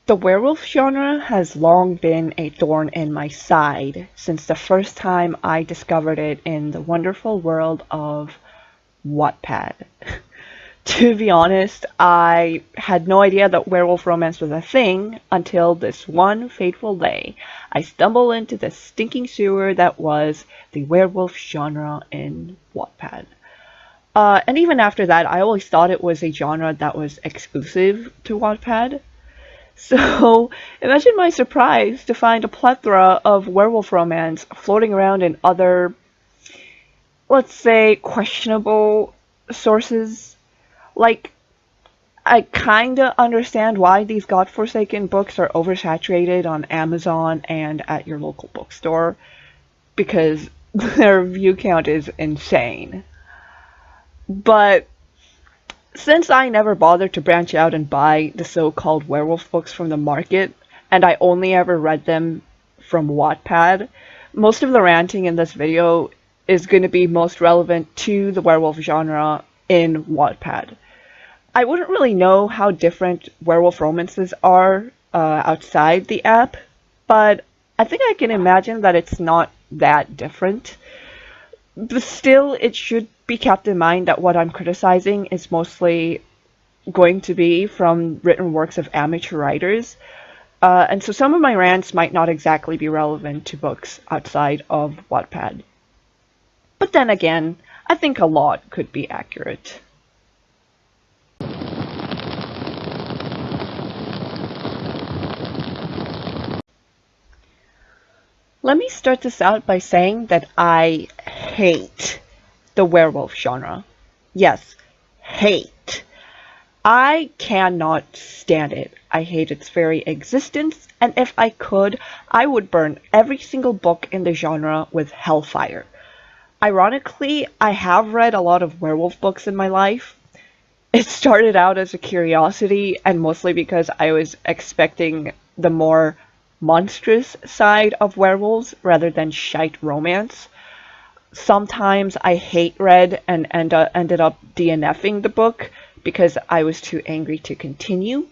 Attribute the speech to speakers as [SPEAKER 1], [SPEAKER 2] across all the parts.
[SPEAKER 1] The werewolf genre has long been a thorn in my side since the first time I discovered it in the wonderful world of Wattpad. To be honest, I had no idea that werewolf romance was a thing until this one fateful day I stumbled into the stinking sewer that was the werewolf genre in Wattpad. And even after that, I always thought it was a genre that was exclusive to Wattpad. So imagine my surprise to find a plethora of werewolf romance floating around in other, let's say, questionable sources. Like, I kinda understand why these godforsaken books are oversaturated on Amazon and at your local bookstore, because their view count is insane. But since I never bothered to branch out and buy the so-called werewolf books from the market, and I only ever read them from Wattpad, most of the ranting in this video is going to be most relevant to the werewolf genre in Wattpad. I wouldn't really know how different werewolf romances are outside the app, but I think I can imagine that it's not that different. But still, it should be kept in mind that what I'm criticizing is mostly going to be from written works of amateur writers, and so some of my rants might not exactly be relevant to books outside of Wattpad. But then again, I think a lot could be accurate. Let me start this out by saying that I hate the werewolf genre. Yes, hate. I cannot stand it. I hate its very existence, and if I could, I would burn every single book in the genre with hellfire. Ironically, I have read a lot of werewolf books in my life. It started out as a curiosity, and mostly because I was expecting the more monstrous side of werewolves rather than shite romance. Sometimes I hate read and ended up DNFing the book because I was too angry to continue.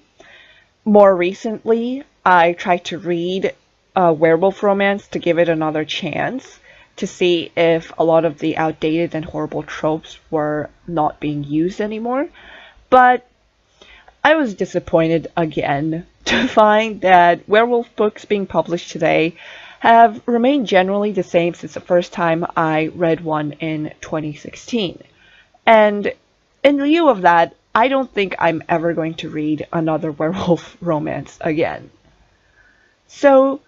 [SPEAKER 1] More recently, I tried to read werewolf romance to give it another chance to see if a lot of the outdated and horrible tropes were not being used anymore. But I was disappointed again to find that werewolf books being published today have remained generally the same since the first time I read one in 2016. And in lieu of that, I don't think I'm ever going to read another werewolf romance again. So,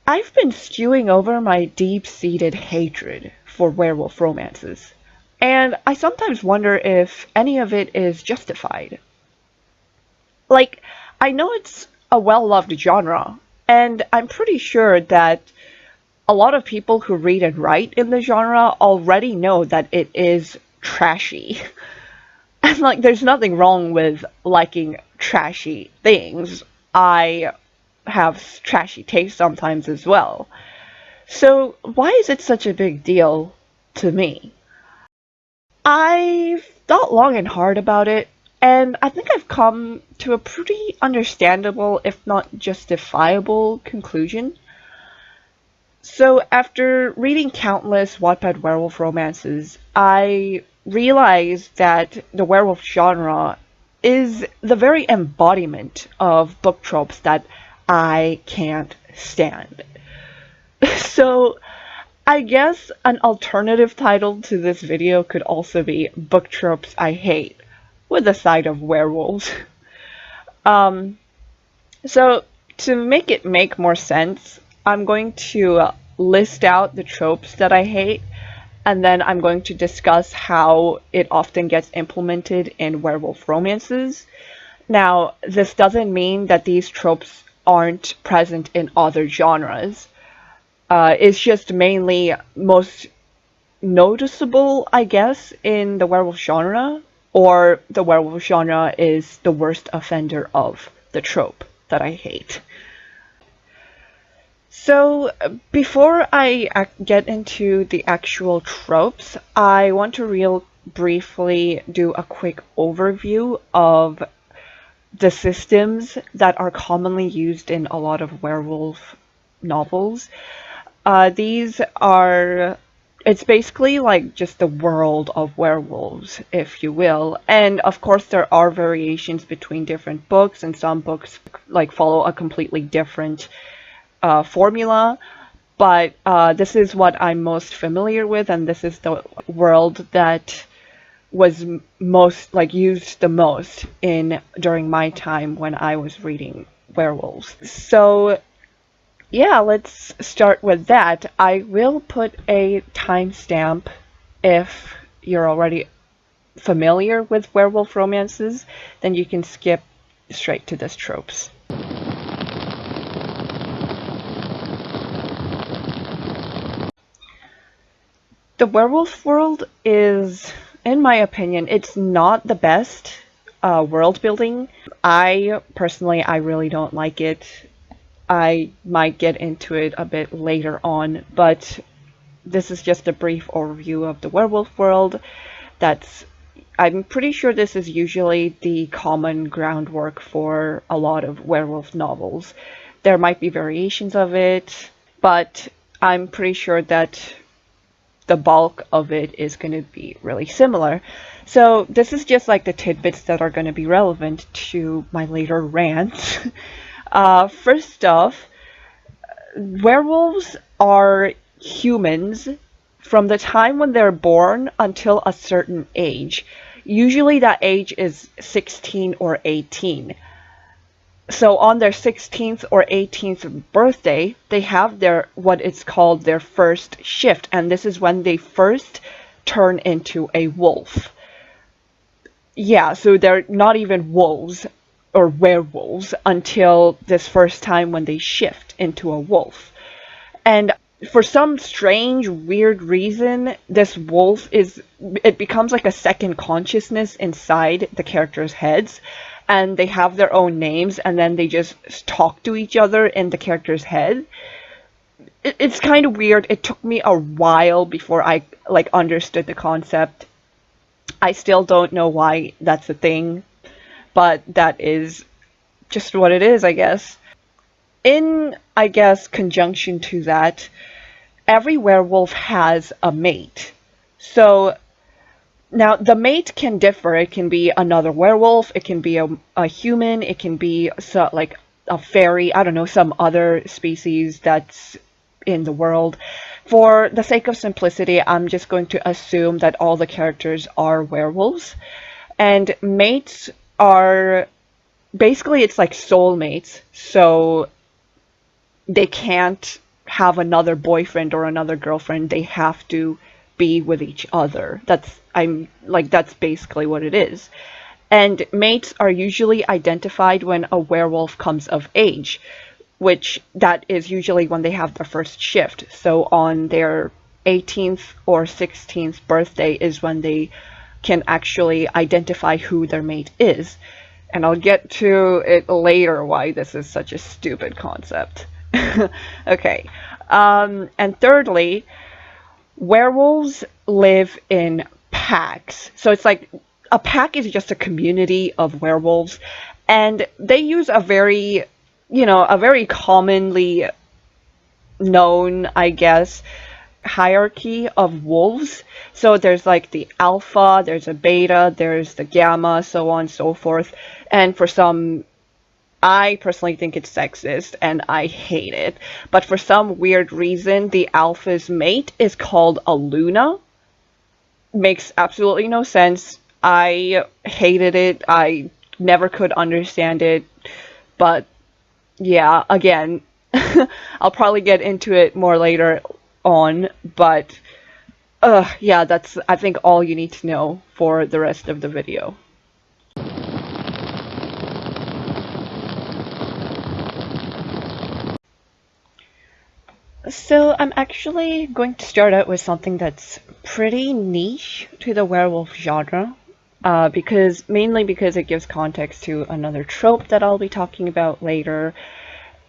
[SPEAKER 1] I've been stewing over my deep-seated hatred for werewolf romances, and I sometimes wonder if any of it is justified. Like, I know it's a well-loved genre, and I'm pretty sure that a lot of people who read and write in the genre already know that it is trashy. And like, there's nothing wrong with liking trashy things. I have trashy taste sometimes as well. So why is it such a big deal to me? I've thought long and hard about it, and I think I've come to a pretty understandable, if not justifiable, conclusion. So after reading countless Wattpad werewolf romances, I realized that the werewolf genre is the very embodiment of book tropes that I can't stand. So I guess an alternative title to this video could also be Book Tropes I Hate, with a side of werewolves. So to make it make more sense, I'm going to list out the tropes that I hate, and then I'm going to discuss how it often gets implemented in werewolf romances. Now, this doesn't mean that these tropes aren't present in other genres. It's just mainly most noticeable, I guess, in the werewolf genre, or the werewolf genre is the worst offender of the trope that I hate. So, before I get into the actual tropes, I want to real briefly do a quick overview of the systems that are commonly used in a lot of werewolf novels. These are, it's basically like just the world of werewolves, if you will. And of course, there are variations between different books, and some books like follow a completely different formula. But this is what I'm most familiar with, and this is the world that was most like used the most in during my time when I was reading werewolves. So yeah, let's start with that. I will put a timestamp if you're already familiar with werewolf romances, then you can skip straight to this tropes. The Werewolf World is, in my opinion, it's not the best world building. I really don't like it. I might get into it a bit later on, but this is just a brief overview of the Werewolf World. I'm pretty sure this is usually the common groundwork for a lot of werewolf novels. There might be variations of it, but I'm pretty sure that the bulk of it is going to be really similar. So this is just like the tidbits that are going to be relevant to my later rants. First off, werewolves are humans from the time when they're born until a certain age. Usually that age is 16 or 18. So on their 16th or 18th birthday, they have what is called their first shift, and this is when they first turn into a wolf. Yeah, so they're not even wolves or werewolves until this first time when they shift into a wolf. And for some strange, weird reason, this wolf it becomes like a second consciousness inside the characters' heads. And they have their own names, and then they just talk to each other in the character's head. It's kind of weird. It took me a while before I understood the concept. I still don't know why that's a thing, but that is just what it is, I guess. In, I guess, conjunction to that, every werewolf has a mate. So now, the mate can differ. It can be another werewolf, it can be a human, it can be like a fairy, I don't know, some other species that's in the world. For the sake of simplicity, I'm just going to assume that all the characters are werewolves. And mates are, basically it's like soulmates, so they can't have another boyfriend or another girlfriend, they have to be with each other. That's basically what it is. And mates are usually identified when a werewolf comes of age, which that is usually when they have their first shift. So on their 18th or 16th birthday is when they can actually identify who their mate is. And I'll get to it later why this is such a stupid concept. Okay. And thirdly, werewolves live in packs. So it's like a pack is just a community of werewolves, and they use a very commonly known, I guess, hierarchy of wolves. So there's like the alpha, there's a beta, there's the gamma, so on and so forth. And for some, I personally think it's sexist and I hate it. But for some weird reason, the alpha's mate is called a Luna. Makes absolutely no sense. I hated it. I never could understand it. But yeah, again, I'll probably get into it more later on. But yeah, that's, I think, all you need to know for the rest of the video. So I'm actually going to start out with something that's pretty niche to the werewolf genre, mainly because it gives context to another trope that I'll be talking about later,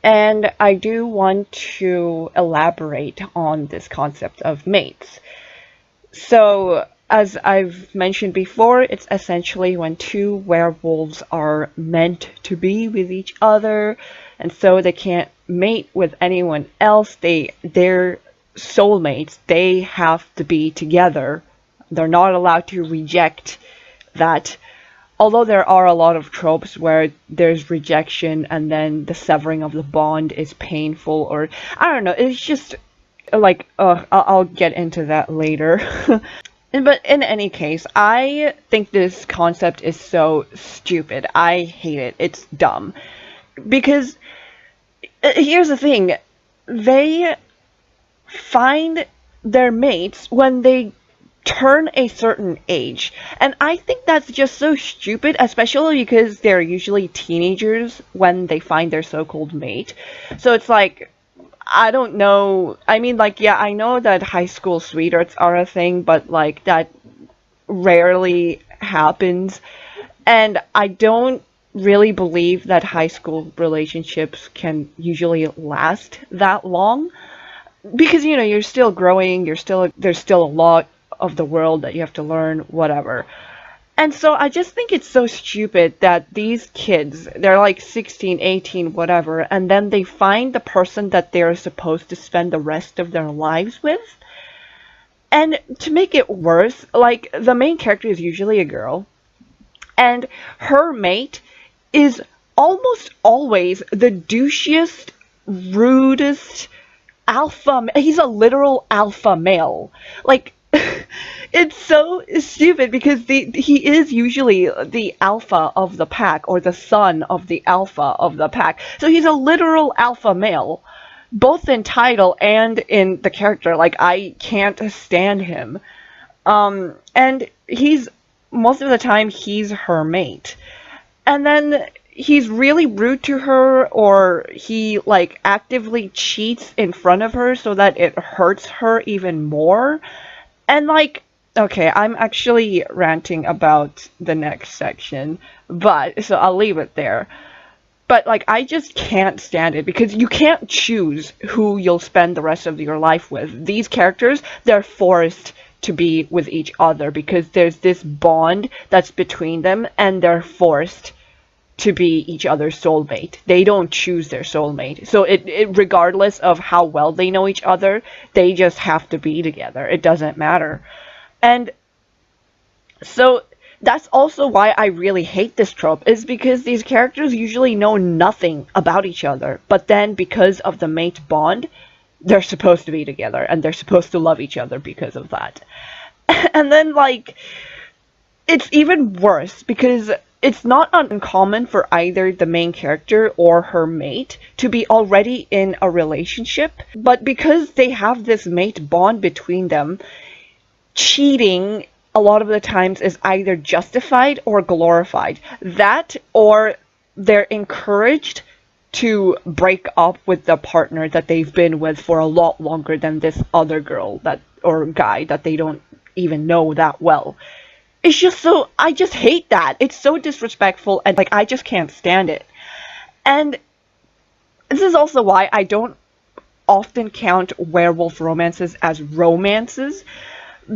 [SPEAKER 1] and I do want to elaborate on this concept of mates. So as I've mentioned before, it's essentially when two werewolves are meant to be with each other, and so they can't mate with anyone else. They're soulmates. They have to be together. They're not allowed to reject that. Although there are a lot of tropes where there's rejection and then the severing of the bond is painful, or I don't know, it's just like, I'll get into that later. But in any case, I think this concept is so stupid. I hate it. It's dumb. Because here's the thing. They find their mates when they turn a certain age. And I think that's just so stupid, especially because they're usually teenagers when they find their so-called mate. So it's like, I don't know. I mean, like, yeah, I know that high school sweethearts are a thing, but, like, that rarely happens. And I don't really believe that high school relationships can usually last that long. Because, you know, you're still growing, there's still a lot of the world that you have to learn, whatever. And so I just think it's so stupid that these kids, they're like 16, 18, whatever, and then they find the person that they're supposed to spend the rest of their lives with. And to make it worse, like, the main character is usually a girl, and her mate is almost always the douchiest, rudest alpha. He's a literal alpha male. Like, it's so stupid because he is usually the alpha of the pack, or the son of the alpha of the pack. So he's a literal alpha male, both in title and in the character. Like, I can't stand him. And most of the time, he's her mate. And then he's really rude to her, or he, like, actively cheats in front of her so that it hurts her even more. And, like, okay, I'm actually ranting about the next section, so I'll leave it there. But, like, I just can't stand it, because you can't choose who you'll spend the rest of your life with. These characters, they're forced to be with each other, because there's this bond that's between them, and they're forced to be each other's soulmate. They don't choose their soulmate. So it regardless of how well they know each other, they just have to be together. It doesn't matter. And so that's also why I really hate this trope, is because these characters usually know nothing about each other, but then because of the mate bond, they're supposed to be together, and they're supposed to love each other because of that. And then, like, it's even worse, because it's not uncommon for either the main character or her mate to be already in a relationship, but because they have this mate bond between them, cheating a lot of the times is either justified or glorified. That, or they're encouraged to break up with the partner that they've been with for a lot longer than this other girl or guy that they don't even know that well. It's just so, I just hate that. It's so disrespectful, and, like, I just can't stand it. And this is also why I don't often count werewolf romances as romances,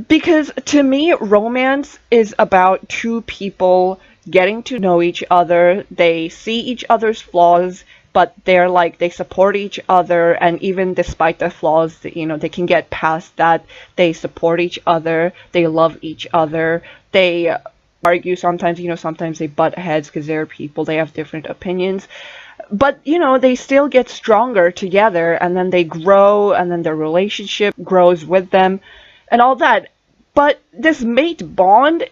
[SPEAKER 1] because to me, romance is about two people getting to know each other. They see each other's flaws, but they're like, they support each other, and even despite the flaws, you know, they can get past that. They support each other, they love each other, they argue sometimes, you know, sometimes they butt heads because they're people, they have different opinions, but, you know, they still get stronger together, and then they grow, and then their relationship grows with them, and all that. But this mate bond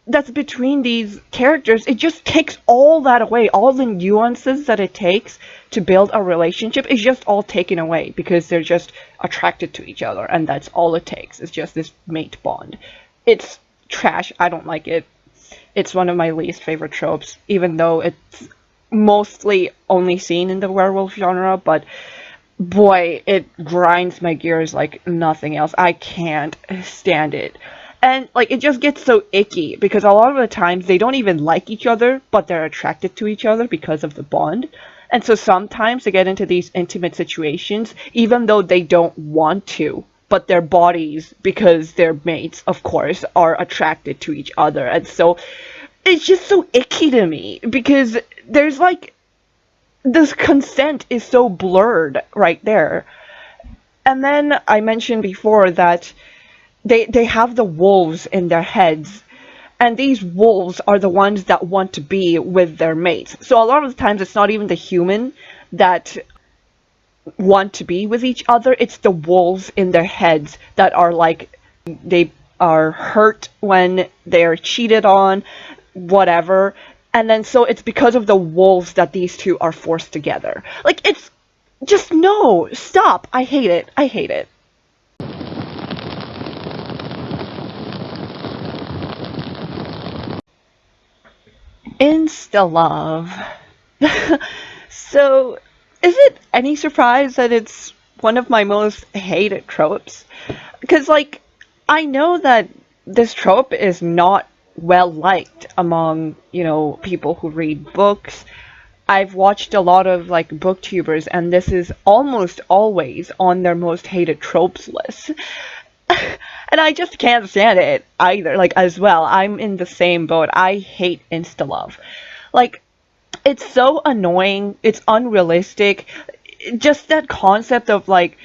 [SPEAKER 1] that's between these characters, it just takes all that away. All the nuances that it takes to build a relationship is just all taken away, because they're just attracted to each other, and that's all it takes. It's just this mate bond. It's trash. I don't like it. It's one of my least favorite tropes, even though it's mostly only seen in the werewolf genre, but boy, it grinds my gears like nothing else. I can't stand it. And, like, it just gets so icky, because a lot of the times they don't even like each other, but they're attracted to each other because of the bond. And so sometimes they get into these intimate situations, even though they don't want to, but their bodies, because they're mates, of course, are attracted to each other. And so it's just so icky to me, because there's like, this consent is so blurred right there. And then I mentioned before that they have the wolves in their heads, and these wolves are the ones that want to be with their mates. So a lot of the times it's not even the human that want to be with each other, it's the wolves in their heads that are like, they are hurt when they're cheated on, whatever. And then so it's because of the wolves that these two are forced together. Like, it's just, no, stop. I hate it. I hate it. Insta-love. So, is it any surprise that it's one of my most hated tropes? Because, like, I know that this trope is not well liked among, you know, people who read books. I've watched a lot of, like, booktubers, and this is almost always on their most hated tropes list. And I just can't stand it either, like, as well. I'm in the same boat. I hate Insta-love. Like, it's so annoying. It's unrealistic. Just that concept of, like,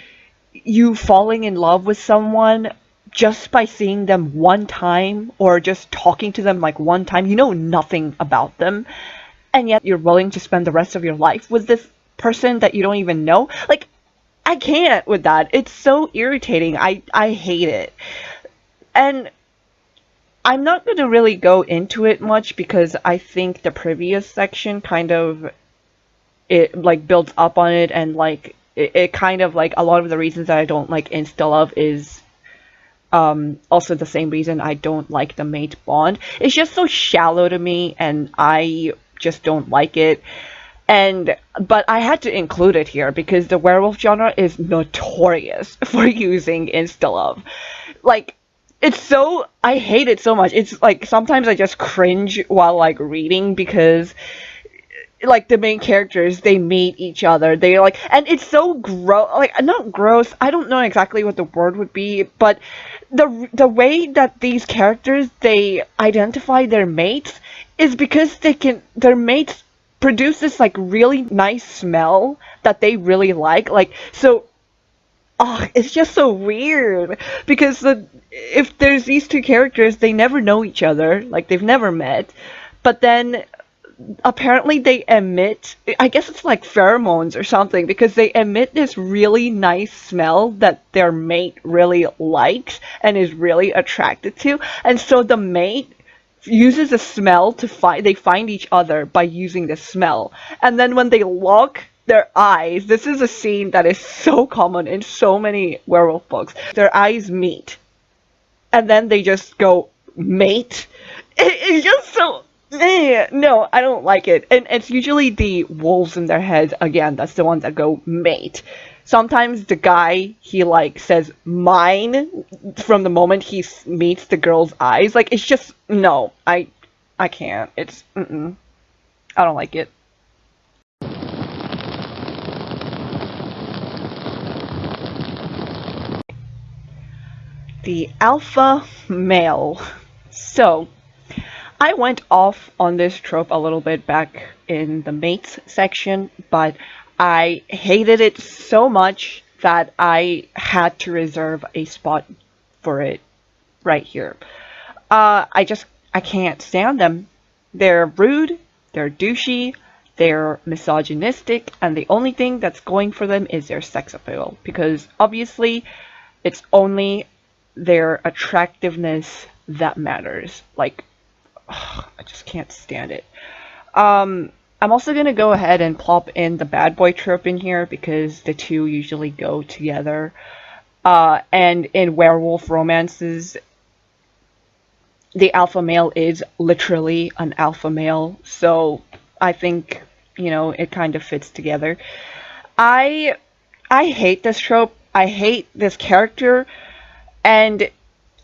[SPEAKER 1] you falling in love with someone just by seeing them one time, or just talking to them, like, one time. You know nothing about them, and yet you're willing to spend the rest of your life with this person that you don't even know. Like, I can't with that. It's so irritating. I hate it. And I'm not going to really go into it much, because I think the previous section kind of, it like builds up on it, and like it kind of, like, a lot of the reasons that I don't like Insta-love is also the same reason I don't like the mate bond. It's just so shallow to me, and I just don't like it. But I had to include it here because the werewolf genre is notorious for using Insta-love. Like, it's so, I hate it so much. It's like, sometimes I just cringe while, like, reading, because, like, the main characters, they meet each other. They, like, and it's so gross, like, not gross, I don't know exactly what the word would be, but the way that these characters, they identify their mates is because their mates produce this, like, really nice smell that they really like, so, it's just so weird, because if there's these two characters, they never know each other, like, they've never met, but then apparently they emit, I guess it's like pheromones or something, because they emit this really nice smell that their mate really likes and is really attracted to, and so the mate uses a smell to find each other by using the smell. And then when they lock their eyes, this is a scene that is so common in so many werewolf books, their eyes meet, and then they just go, mate. It's just so, no, I don't like it. And it's usually the wolves in their heads, again, that's the ones that go, mate. Sometimes the guy, he, like, says mine from the moment he meets the girl's eyes. Like, it's just, no, I can't. It's, I don't like it. The alpha male. So, I went off on this trope a little bit back in the mates section, but I hated it so much that I had to reserve a spot for it right here. I can't stand them. They're rude, they're douchey, they're misogynistic, and the only thing that's going for them is their sex appeal, because obviously it's only their attractiveness that matters. Like, I just can't stand it. I'm also going to go ahead and plop in the bad boy trope in here, because the two usually go together. And in werewolf romances, the alpha male is literally an alpha male, so I think, you know, it kind of fits together. I hate this trope. I hate this character, and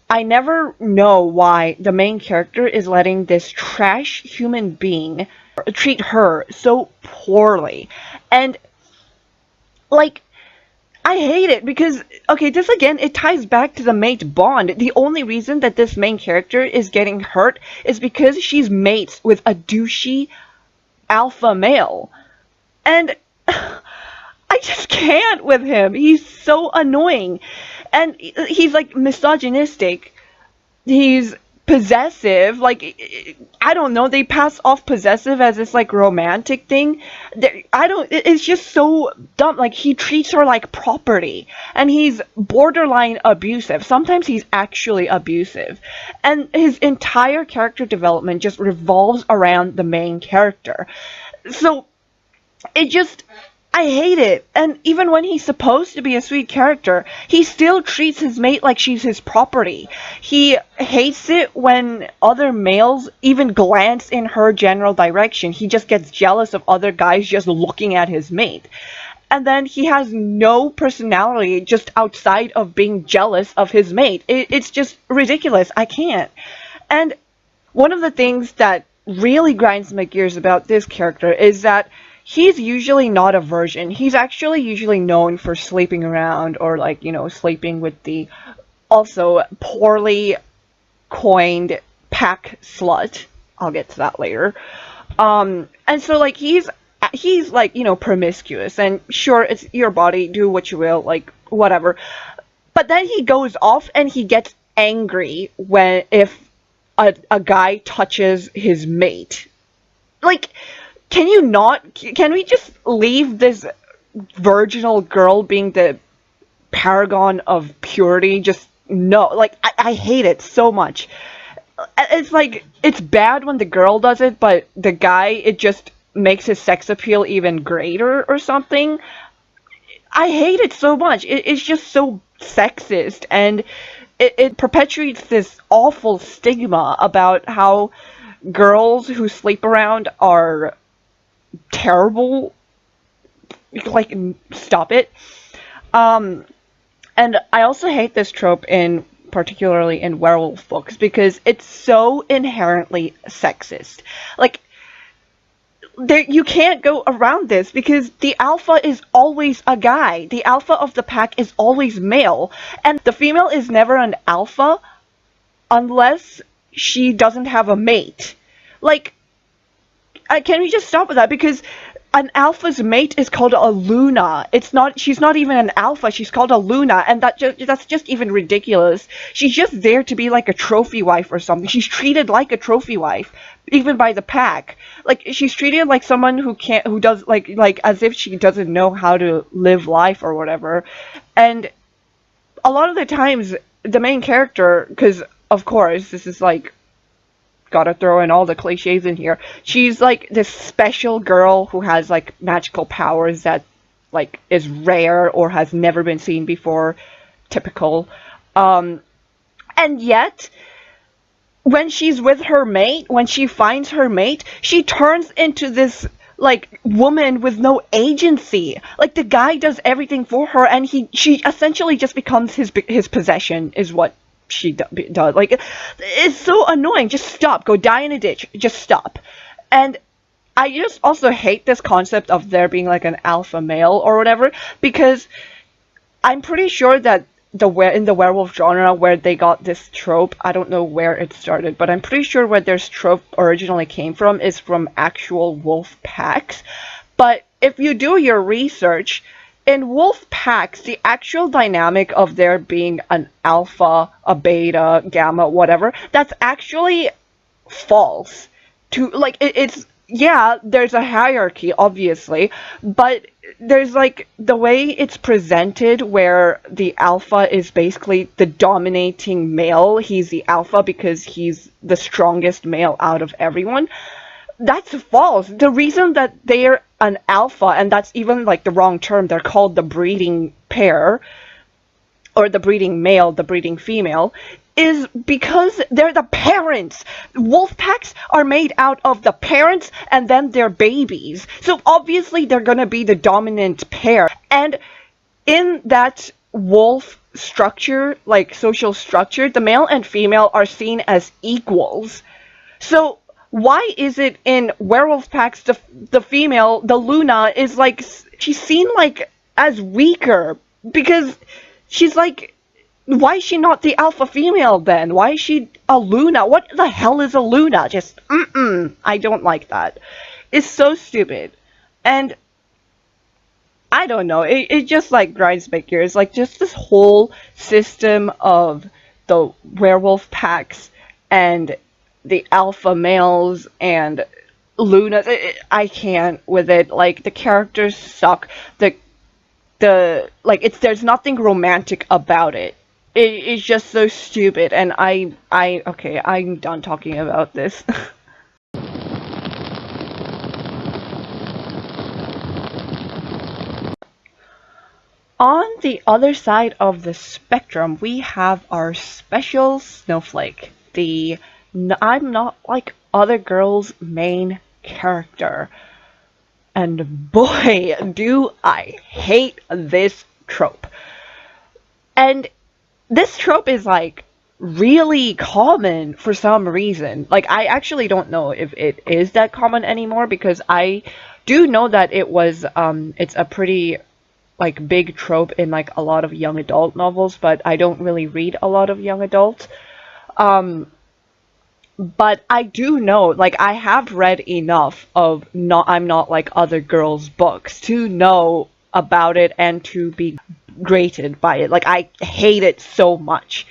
[SPEAKER 1] I never know why the main character is letting this trash human being treat her so poorly. And, like, I hate it because, okay, this again, it ties back to the mate bond. The only reason that this main character is getting hurt is because she's mates with a douchey alpha male. And I just can't with him. He's so annoying. And he's like misogynistic. He's possessive. Like, I don't know, they pass off possessive as this like romantic thing. It's just so dumb. Like, he treats her like property, and he's borderline abusive. Sometimes he's actually abusive, and his entire character development just revolves around the main character. So it just, I hate it. And even when he's supposed to be a sweet character, he still treats his mate like she's his property. He hates it when other males even glance in her general direction. He just gets jealous of other guys just looking at his mate. And then he has no personality just outside of being jealous of his mate. It's just ridiculous. I can't. And one of the things that really grinds my gears about this character is that he's usually not a virgin. He's actually usually known for sleeping around, or like, you know, sleeping with the also poorly coined pack slut. I'll get to that later. And so like he's like, you know, promiscuous, and sure, it's your body, do what you will, like whatever. But then he goes off and he gets angry if a guy touches his mate. Like, can we just leave this virginal girl being the paragon of purity? Just no. Like, I hate it so much. It's like, it's bad when the girl does it, but the guy, it just makes his sex appeal even greater or something. I hate it so much. It's just so sexist, and it perpetuates this awful stigma about how girls who sleep around are terrible. Like, stop it. And I also hate this trope particularly in werewolf books, because it's so inherently sexist. Like, you can't go around this, because the alpha is always a guy. The alpha of the pack is always male, and the female is never an alpha unless she doesn't have a mate. Like, can we just stop with that? Because an alpha's mate is called a Luna. She's not even an alpha, she's called a Luna, and that's just even ridiculous. She's just there to be like a trophy wife or something. She's treated like a trophy wife, even by the pack. Like, she's treated like someone who does like as if she doesn't know how to live life or whatever. And a lot of the times, the main character, because of course this is like, gotta throw in all the cliches in here, she's like this special girl who has like magical powers that like is rare or has never been seen before. Typical. And yet, when she's with her mate, when she finds her mate, she turns into this like woman with no agency. Like, the guy does everything for her, and she essentially just becomes his possession, is what she does. Like, it's so annoying. Just stop. Go die in a ditch. Just stop. And I just also hate this concept of there being like an alpha male or whatever, because I'm pretty sure that in the werewolf genre where they got this trope, I don't know where it started, but I'm pretty sure where this trope originally came from is from actual wolf packs. But if you do your research, in wolf packs, the actual dynamic of there being an alpha, a beta, gamma, whatever, that's actually false. Yeah, there's a hierarchy, obviously, but there's like the way it's presented where the alpha is basically the dominating male. He's the alpha because he's the strongest male out of everyone. That's false. The reason that they're an alpha, and that's even like the wrong term, they're called the breeding pair, or the breeding male, the breeding female, is because they're the parents. Wolf packs are made out of the parents and then their babies. So obviously they're gonna be the dominant pair. And in that wolf structure, like social structure, the male and female are seen as equals. So why is it in werewolf packs the female, the Luna, is like, she's seen like as weaker Because she's like, why is she not the alpha female then? Why is she a Luna? What the hell is a Luna? Just, I don't like that. It's so stupid. And I don't know, it just like grinds my gears. Like, just this whole system of the werewolf packs and the alpha males and Luna, I can't with it. Like, the characters suck. Like, there's nothing romantic about it. It's just so stupid, and okay, I'm done talking about this. On the other side of the spectrum, we have our special snowflake, the I'm not like other girls main character. And boy, do I hate this trope. And this trope is like really common for some reason. Like, I actually don't know if it is that common anymore, because I do know that it's a pretty like big trope in like a lot of young adult novels, but I don't really read a lot of young adult. But I do know, like, I have read enough of I'm Not Like Other Girls books to know about it and to be grated by it. Like, I hate it so much.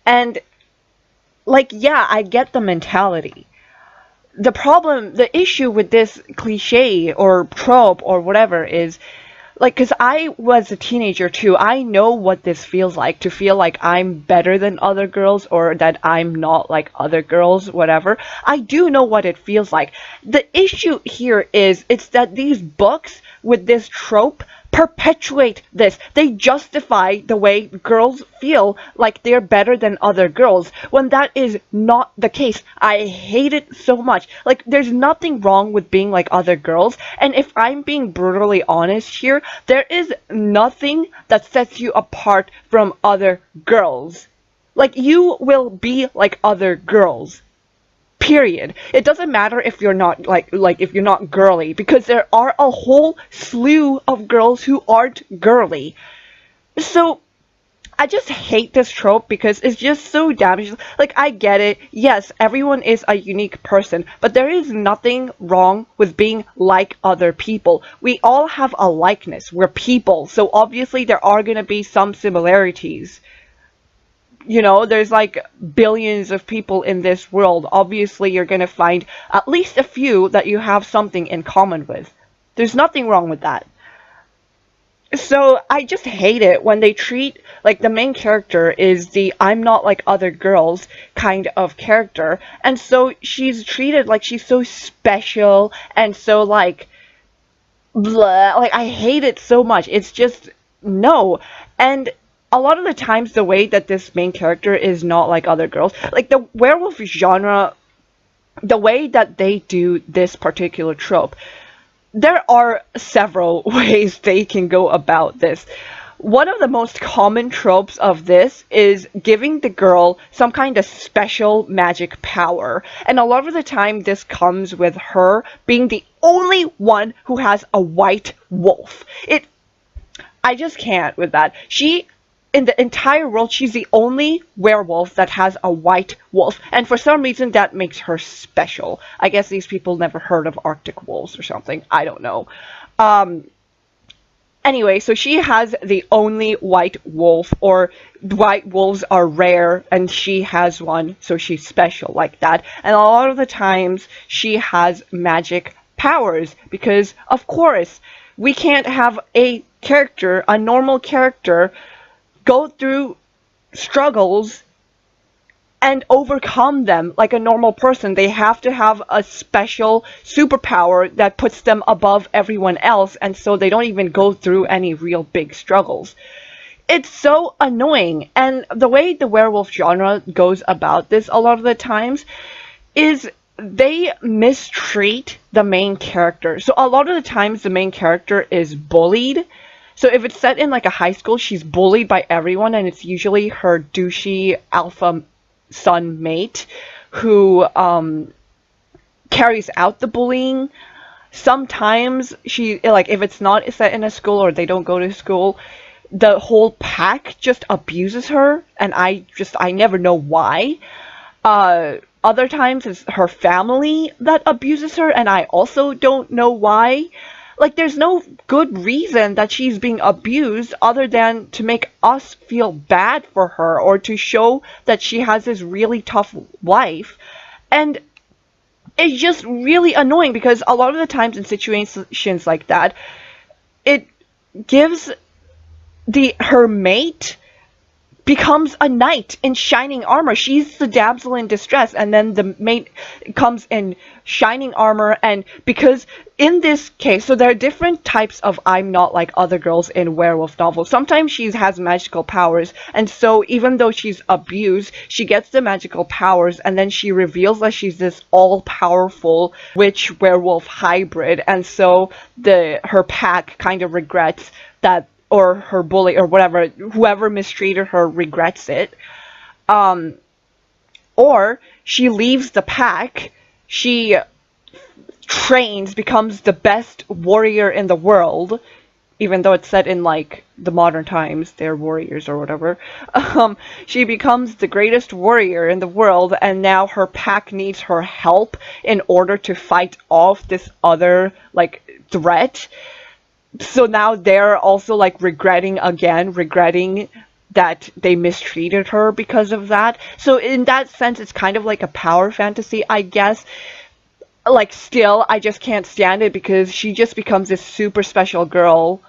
[SPEAKER 1] And, like, yeah, I get the mentality. The issue with this cliche or trope or whatever is, like, because I was a teenager too, I know what this feels like, to feel like I'm better than other girls, or that I'm not like other girls, whatever. I do know what it feels like. The issue here is, it's that these books with this trope perpetuate this. They justify the way girls feel like they're better than other girls, when that is not the case. I hate it so much. Like, there's nothing wrong with being like other girls, and if I'm being brutally honest here, there is nothing that sets you apart from other girls. Like, you will be like other girls. Period. It doesn't matter if you're not if you're not girly, because there are a whole slew of girls who aren't girly. So I just hate this trope because it's just so damaging. Like, I get it. Yes, everyone is a unique person, but there is nothing wrong with being like other people. We all have a likeness. We're people, so obviously there are going to be some similarities. You know, there's like billions of people in this world. Obviously, you're going to find at least a few that you have something in common with. There's nothing wrong with that. So I just hate it when they treat, like, the main character is the I'm not like other girls kind of character, and so she's treated like she's so special and so like blah. Like, I hate it so much. It's just no. And a lot of the times, the way that this main character is not like other girls, like the werewolf genre, the way that they do this particular trope, there are several ways they can go about this. One of the most common tropes of this is giving the girl some kind of special magic power. And a lot of the time this comes with her being the only one who has a white wolf. I just can't with that. In the entire world, she's the only werewolf that has a white wolf, and for some reason that makes her special. I guess these people never heard of Arctic wolves or something. I don't know. Anyway, so she has the only white wolf, or white wolves are rare, and she has one, so she's special like that. And a lot of the times, she has magic powers, because, of course, we can't have a normal character, go through struggles and overcome them like a normal person. They have to have a special superpower that puts them above everyone else, and so they don't even go through any real big struggles. It's so annoying. And the way the werewolf genre goes about this a lot of the times is they mistreat the main character. So a lot of the times the main character is bullied. So if it's set in like a high school, she's bullied by everyone, and it's usually her douchey alpha son mate who carries out the bullying. Sometimes she, like, if it's not set in a school or they don't go to school, the whole pack just abuses her, and I never know why. Other times it's her family that abuses her, and I also don't know why. Like, there's no good reason that she's being abused other than to make us feel bad for her or to show that she has this really tough life. And it's just really annoying because a lot of the times in situations like that, it gives her mate becomes a knight in shining armor. She's the damsel in distress, and then the mate comes in shining armor. And because in this case, so there are different types of I'm not like other girls in werewolf novels. Sometimes she has magical powers, and so even though she's abused, she gets the magical powers, and then she reveals that she's this all-powerful witch werewolf hybrid, and so her pack kind of regrets that, or her bully, or whatever, whoever mistreated her regrets it. Or she leaves the pack, she trains, becomes the best warrior in the world, even though it's set in, like, the modern times, they're warriors or whatever. She becomes the greatest warrior in the world, and now her pack needs her help in order to fight off this other, like, threat. So now they're also, like, regretting that they mistreated her because of that. So in that sense, it's kind of like a power fantasy, I guess. Like, still, I just can't stand it because she just becomes this super special girl.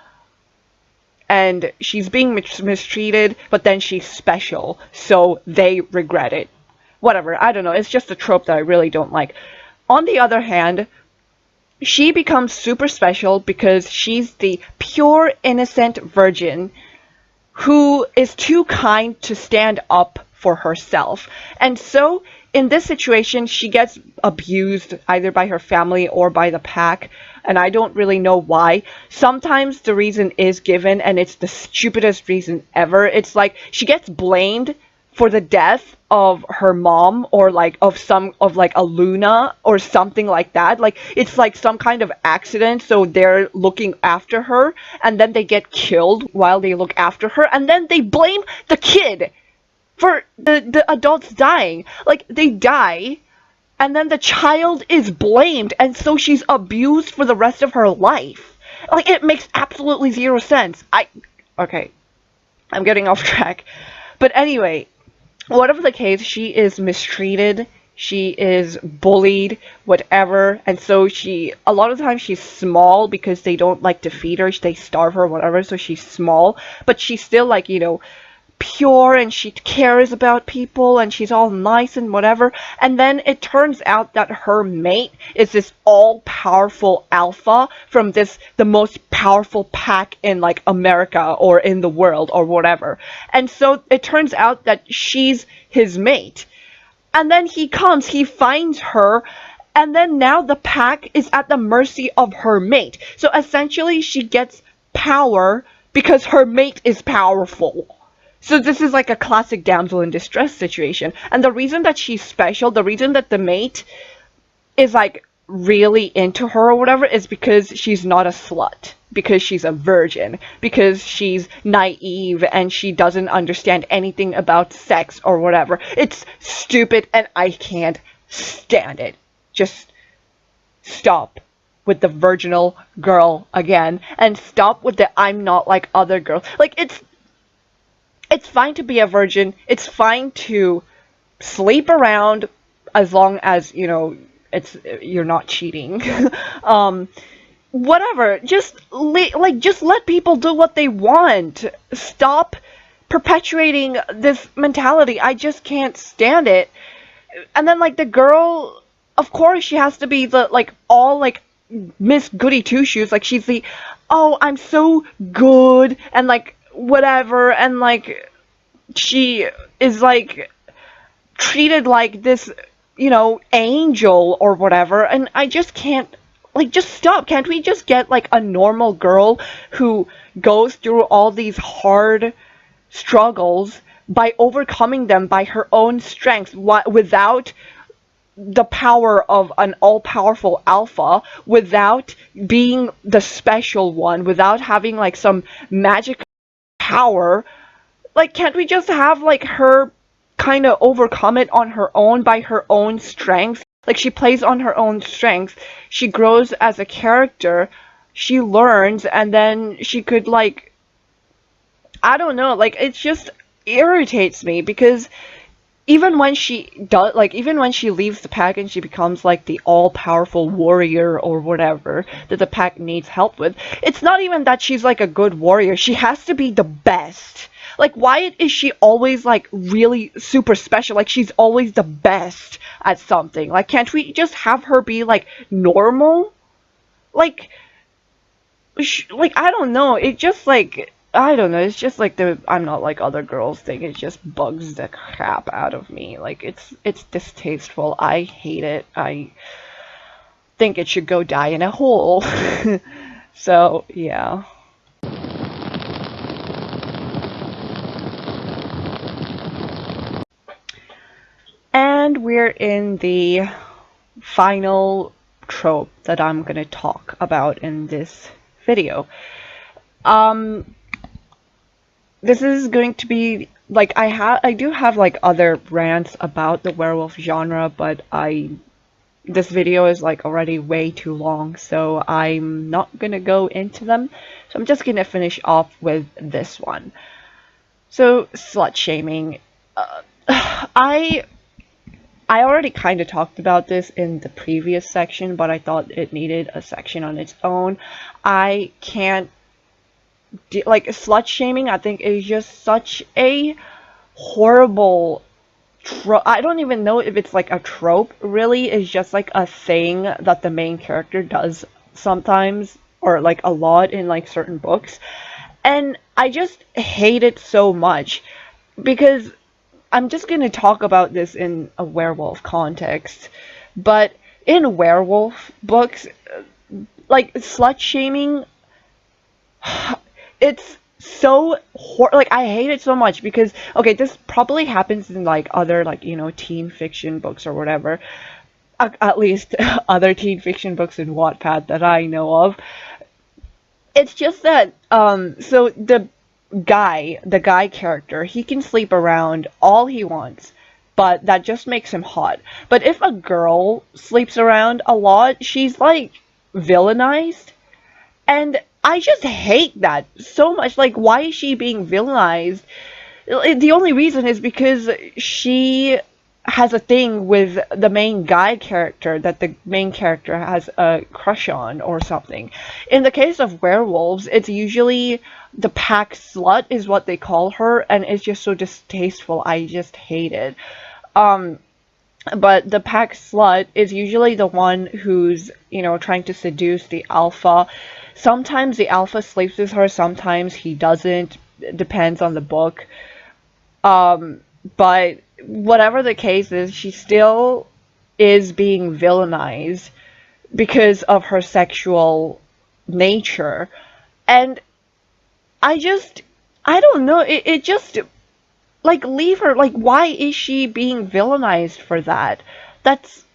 [SPEAKER 1] And she's being mistreated, but then she's special. So they regret it. Whatever, I don't know. It's just a trope that I really don't like. On the other hand, she becomes super special because she's the pure, innocent virgin who is too kind to stand up for herself. And so, in this situation, she gets abused either by her family or by the pack, and I don't really know why. Sometimes the reason is given, and it's the stupidest reason ever. It's like, she gets blamed for the death of her mom, or like of a Luna or something like that. Like, it's like some kind of accident, so they're looking after her, and then they get killed while they look after her, and then they blame the kid for the adults dying. Like, they die, and then the child is blamed, and so she's abused for the rest of her life. Like, it makes absolutely zero sense. Okay, I'm getting off track. But anyway, whatever the case, she is mistreated, she is bullied, whatever, and so a lot of times she's small because they don't, like, defeat her, they starve her, whatever, so she's small, but she's still, like, you know, pure, and she cares about people, and she's all nice and whatever. And then it turns out that her mate is this all-powerful alpha from the most powerful pack in, like, America or in the world or whatever. And so it turns out that she's his mate. And then he finds her, and then now the pack is at the mercy of her mate. So essentially she gets power because her mate is powerful. So this is like a classic damsel in distress situation. And the reason that she's special, the reason that the mate is, like, really into her or whatever, is because she's not a slut. Because she's a virgin. Because she's naive and she doesn't understand anything about sex or whatever. It's stupid and I can't stand it. Just stop with the virginal girl again. And stop with the I'm not like other girls. Like, it's fine to be a virgin. It's fine to sleep around as long as, you know, you're not cheating. Whatever. Just let people do what they want. Stop perpetuating this mentality. I just can't stand it. And then, like, the girl, of course she has to be the, like, all, like, Miss Goody Two-Shoes. Like, she's the, oh, I'm so good, and, like, whatever, and, like, she is, like, treated like this, you know, angel or whatever, and I just can't, like, just stop. Can't we just get, like, a normal girl who goes through all these hard struggles by overcoming them by her own strength, without the power of an all-powerful alpha, without being the special one, without having, like, some magic power. Like, can't we just have, like, her kind of overcome it on her own by her own strength? Like, she plays on her own strength. She grows as a character. She learns, and then she could, like, I don't know, like, it just irritates me because even when she does, like, even when she leaves the pack and she becomes, like, the all-powerful warrior or whatever that the pack needs help with, it's not even that she's, like, a good warrior. She has to be the best. Like, why is she always, like, really super special? Like, she's always the best at something. Like, can't we just have her be, like, normal? Like, I don't know. It just, like, I don't know. It's just, like, the I'm not like other girls thing. It just bugs the crap out of me. Like, it's distasteful. I hate it. I think it should go die in a hole. So, yeah. And we're in the final trope that I'm gonna talk about in this video. This is going to be, like, I do have, like, other rants about the werewolf genre, but this video is, like, already way too long, so I'm not gonna go into them. So I'm just gonna finish off with this one. So, slut-shaming. I already kind of talked about this in the previous section, but I thought it needed a section on its own. I can't, like, slut-shaming, I think, is just such a horrible trope. I don't even know if it's, like, a trope, really. It's just, like, a thing that the main character does sometimes, or, like, a lot in, like, certain books. And I just hate it so much, because I'm just gonna talk about this in a werewolf context, but in werewolf books, like, slut-shaming, it's so like, I hate it so much because, okay, this probably happens in, like, other, like, you know, teen fiction books or whatever, at least other teen fiction books in Wattpad that I know of. It's just that, so the guy character, he can sleep around all he wants, but that just makes him hot. But if a girl sleeps around a lot, she's, like, villainized, and I just hate that so much. Like, why is she being villainized? The only reason is because she has a thing with the main guy character that the main character has a crush on or something. In the case of werewolves, it's usually the pack slut is what they call her, and it's just so distasteful. I just hate it. But the pack slut is usually the one who's, you know, trying to seduce the alpha. Sometimes the alpha sleeps with her, sometimes he doesn't. It depends on the book. But whatever the case is, she still is being villainized because of her sexual nature. And I don't know, it just, like, leave her. Like, why is she being villainized for that?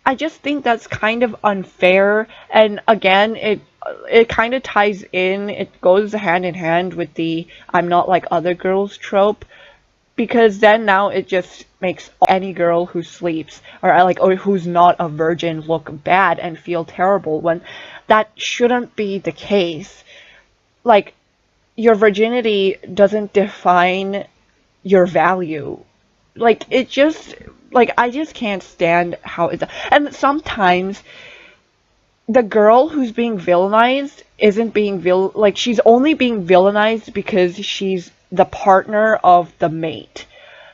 [SPEAKER 1] I just think that's kind of unfair, and again, it kind of ties in, it goes hand in hand with the I'm not like other girls trope, because then now it just makes any girl who sleeps, or who's not a virgin, look bad and feel terrible, when that shouldn't be the case. Like, your virginity doesn't define your value. Like, it just, like, I just can't stand how it's, and sometimes the girl who's being villainized isn't being like, she's only being villainized because she's the partner of the mate.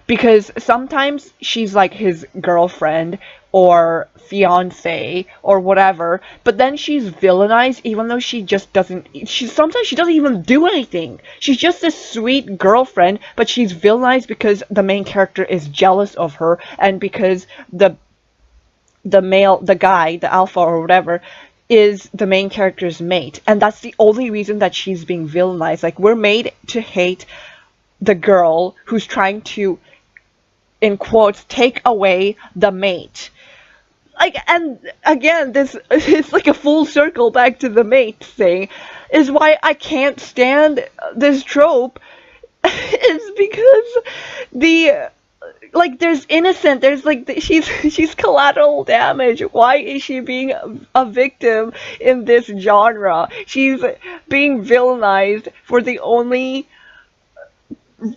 [SPEAKER 1] Because sometimes she's, like, his girlfriend or fiance or whatever, but then she's villainized even though she just doesn't, sometimes she doesn't even do anything. She's just a sweet girlfriend, but she's villainized because the main character is jealous of her, and because the male, the guy, the alpha or whatever, is the main character's mate. And that's the only reason that she's being villainized. Like, we're made to hate the girl who's trying to, in quotes, take away the mate. Like, and again, this is like a full circle back to the mate thing, is why I can't stand this trope. It's because the there's innocent, there's she's collateral damage. Why is she being a victim in this genre? She's being villainized for the only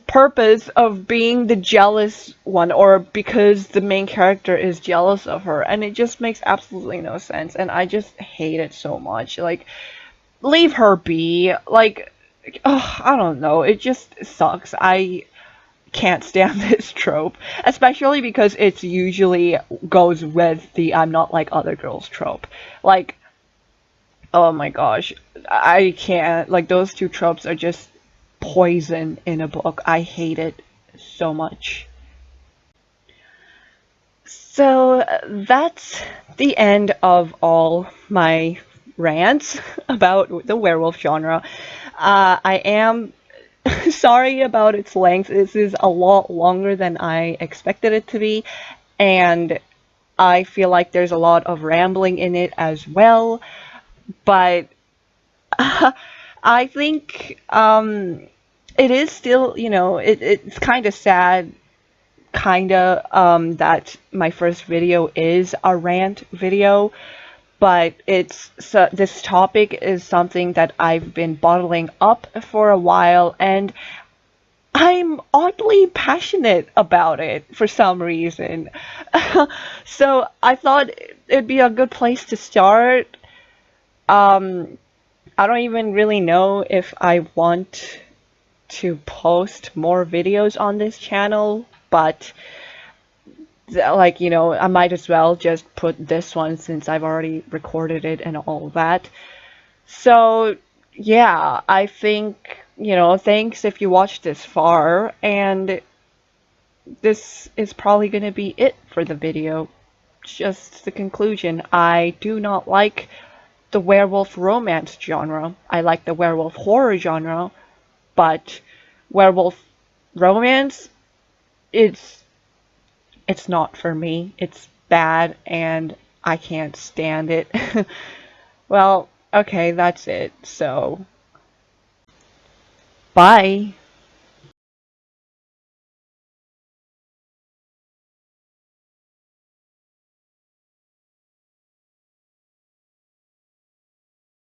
[SPEAKER 1] purpose of being the jealous one, or because the main character is jealous of her, and it just makes absolutely no sense, and I just hate it so much. Like, leave her be. Like, ugh, I don't know, it just sucks. I can't stand this trope, especially because it's usually goes with the I'm not like other girls trope. Like, oh my gosh, I can't. Like, those two tropes are just poison in a book. I hate it so much. So that's the end of all my rants about the werewolf genre. I am sorry about its length. This is a lot longer than I expected it to be, and I feel like there's a lot of rambling in it as well. But I think it is still, it's kind of sad, that my first video is a rant video, but this topic is something that I've been bottling up for a while, and I'm oddly passionate about it for some reason. So I thought it'd be a good place to start. I don't even really know if I want to post more videos on this channel, but I might as well just put this one since I've already recorded it and all that. So yeah, I think, thanks if you watched this far, and this is probably gonna be it for the video. Just the conclusion. I do not like the werewolf romance genre. I like the werewolf horror genre, but werewolf romance, it's not for me. It's bad and I can't stand it. Well, okay, that's it. So, bye.